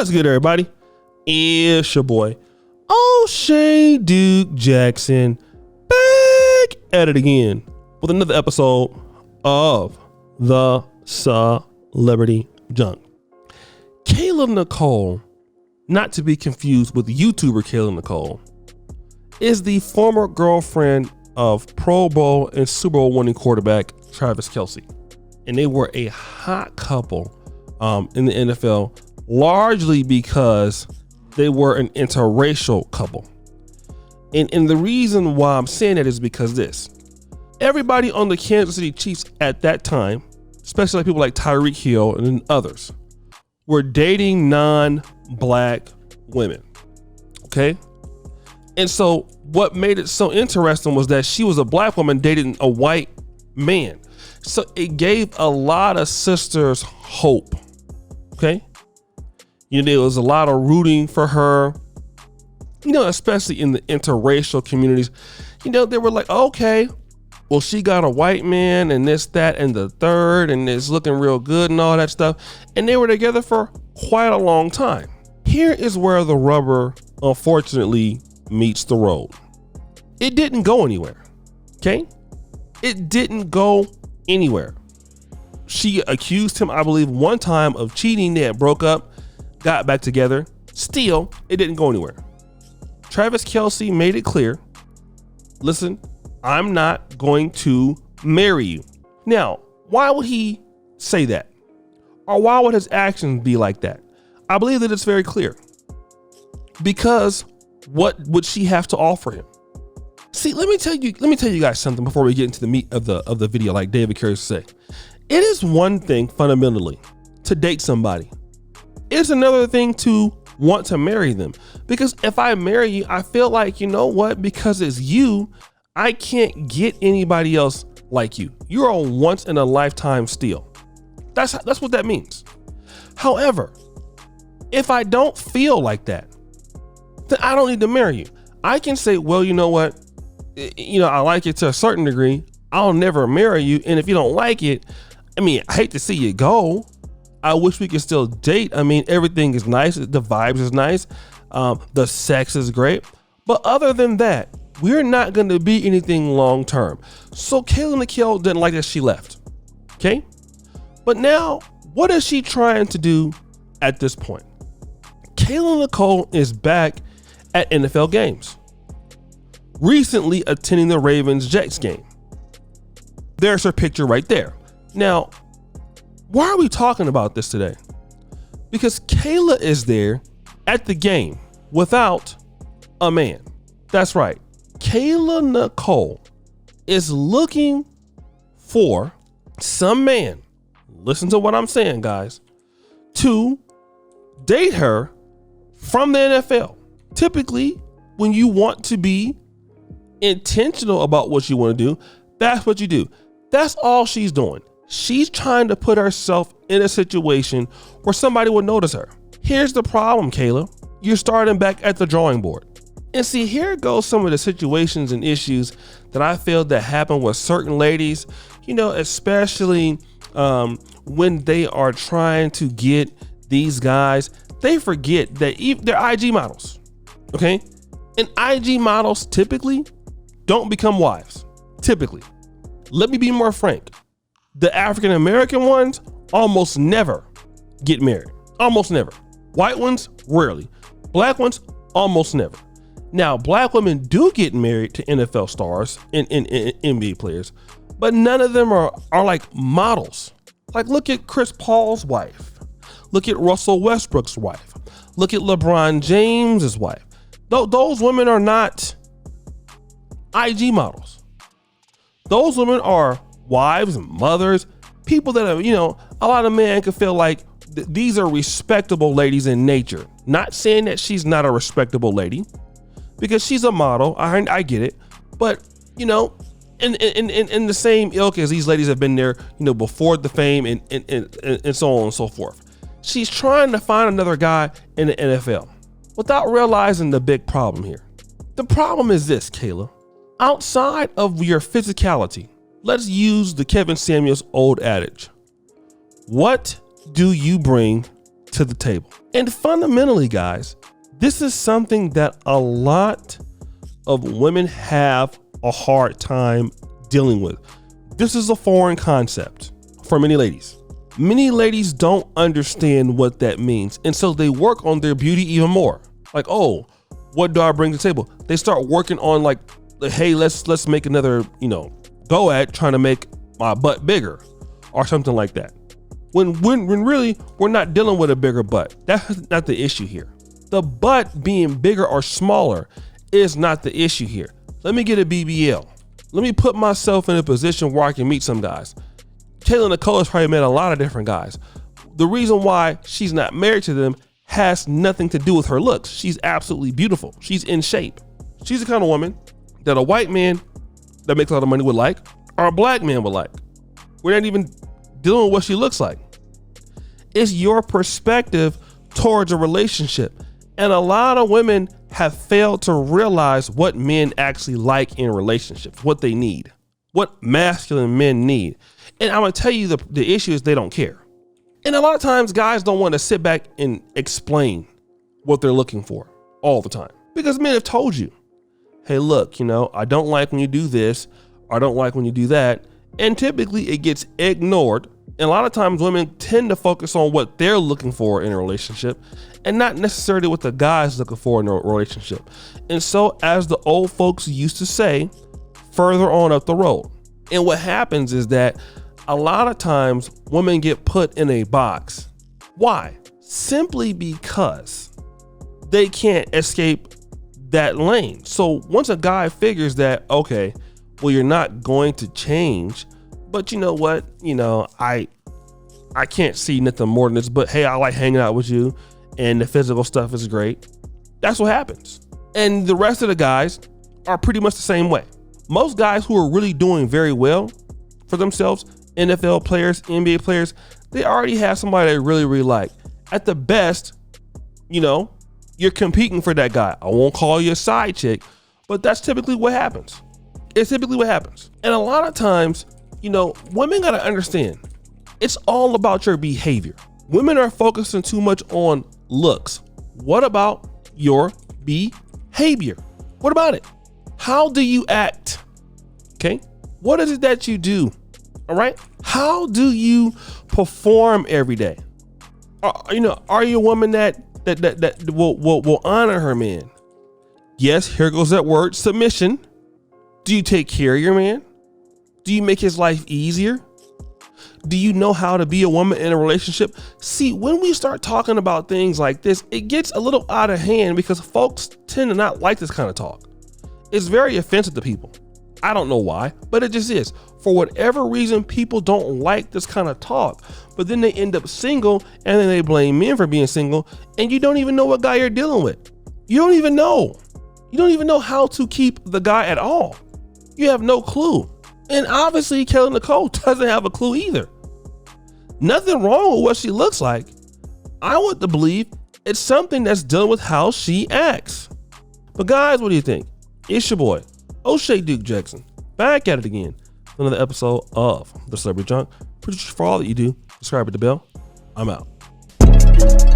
What's good, everybody? It's your boy, O'Shea Duke Jackson, back at it again with another episode of the Celebrity Junk. Kayla Nicole, not to be confused with YouTuber Kayla Nicole, is the former girlfriend of Pro Bowl and Super Bowl winning quarterback Travis Kelce. And they were a hot couple in the NFL, largely because they were an interracial couple. And the reason why I'm saying that is because everybody on the Kansas City Chiefs at that time, especially like people like Tyreek Hill and others, were dating non-black women. Okay. And so what made it so interesting was that she was a black woman dating a white man. So it gave a lot of sisters hope. Okay. There was a lot of rooting for her, especially in the interracial communities. They were like, okay, well, she got a white man and this, that, and the third, and it's looking real good and all that stuff. And they were together for quite a long time. Here is where the rubber, unfortunately, meets the road. It didn't go anywhere. Okay. It didn't go anywhere. She accused him, I believe, one time of cheating. They had broke up, got back together. Still, it didn't go anywhere. Travis Kelce made it clear, listen, I'm not going to marry you. Now, why would he say that? Or why would his actions be like that? I believe that it's very clear. Because what would she have to offer him? See, let me tell you guys something before we get into the meat of the video, like David Carey say. It is one thing fundamentally to date somebody. It's another thing to want to marry them. Because if I marry you, I feel like, because it's you, I can't get anybody else like you. You're a once in a lifetime steal. That's what that means. However, if I don't feel like that, then I don't need to marry you. I can say, well, you know what? I like it to a certain degree. I'll never marry you. And if you don't like it, I hate to see you go. I wish we could still date. Everything is nice. The vibes is nice. The sex is great. But other than that, we're not going to be anything long term. So Kayla Nicole didn't like that she left. Okay. But now, what is she trying to do at this point? Kayla Nicole is back at NFL games, recently attending the Ravens-Jets game. There's her picture right there. Now, why are we talking about this today? Because Kayla is there at the game without a man. That's right. Kayla Nicole is looking for some man, listen to what I'm saying, guys, to date her from the NFL. Typically, when you want to be intentional about what you want to do, that's what you do. That's all she's doing. She's trying to put herself in a situation where somebody would notice her. Here's the problem, Kayla. You're starting back at the drawing board. And see, here goes some of the situations and issues that I feel that happen with certain ladies, especially when they are trying to get these guys. They forget that they're IG models. Okay. And IG models typically don't become wives. Typically. Let me be more frank. The African American ones almost never get married. Almost never. White ones, rarely. Black ones, almost never. Now, black women do get married to NFL stars and NBA players, but none of them are like models. Like, look at Chris Paul's wife. Look at Russell Westbrook's wife. Look at LeBron James's wife. Those women are not IG models. Those women are wives, mothers, people that are, a lot of men can feel like these are respectable ladies in nature. Not saying that she's not a respectable lady, because she's a model. I get it. But, in the same ilk as these ladies have been there, before the fame and so on and so forth. She's trying to find another guy in the NFL without realizing the big problem here. The problem is this, Kayla. Outside of your physicality, let's use the Kevin Samuels old adage. What do you bring to the table. And fundamentally, guys, this is something that a lot of women have a hard time dealing with. This is a foreign concept for many ladies. Many ladies don't understand what that means. And so they work on their beauty even more. Like, oh, what do I bring to the table? They start working on like, hey, let's make another, go at trying to make my butt bigger or something like that. When really we're not dealing with a bigger butt. That's not the issue here. The butt being bigger or smaller is not the issue here. Let me get a BBL. Let me put myself in a position where I can meet some guys. Kayla Nicole has probably met a lot of different guys. The reason why she's not married to them has nothing to do with her looks. She's absolutely beautiful. She's in shape. She's the kind of woman that a white man that makes a lot of money would like, or a black man would like. We're not even dealing with what she looks like. It's your perspective towards a relationship. And a lot of women have failed to realize what men actually like in relationships, what they need, what masculine men need. And I'm gonna tell you the issue is they don't care. And a lot of times guys don't want to sit back and explain what they're looking for all the time. Because men have told you, hey, look, I don't like when you do this, or I don't like when you do that. And typically it gets ignored. And a lot of times women tend to focus on what they're looking for in a relationship and not necessarily what the guy's looking for in a relationship. And so, as the old folks used to say, further on up the road. And what happens is that a lot of times women get put in a box. Why? Simply because they can't escape that lane. So once a guy figures that, okay, well, you're not going to change, but you know what? I can't see nothing more than this, but hey, I like hanging out with you and the physical stuff is great. That's what happens. And the rest of the guys are pretty much the same way. Most guys who are really doing very well for themselves, NFL players, NBA players, they already have somebody they really, really like. At the best, you're competing for that guy. I won't call you a side chick, but that's typically what happens. It's typically what happens. And a lot of times, women got to understand, it's all about your behavior. Women are focusing too much on looks. What about your behavior? What about it? How do you act? Okay. What is it that you do? All right. How do you perform every day? Are you a woman that will honor her man? Yes. Here goes that word, submission. Do you take care of your man? Do you make his life easier? Do you know how to be a woman in a relationship? See, when we start talking about things like this, it gets a little out of hand because folks tend to not like this kind of talk. It's very offensive to people. I don't know why, but it just is. For whatever reason, people don't like this kind of talk, but then they end up single and then they blame men for being single, and you don't even know what guy you're dealing with. You don't even know. You don't even know how to keep the guy at all. You have no clue. And obviously, Kayla Nicole doesn't have a clue either. Nothing wrong with what she looks like. I want to believe it's something that's dealing with how she acts. But guys, what do you think? It's your boy, O'Shea Duke Jackson, back at it again. Another episode of The Celebrity Junk. Pretty sure for all that you do, subscribe to the bell. I'm out.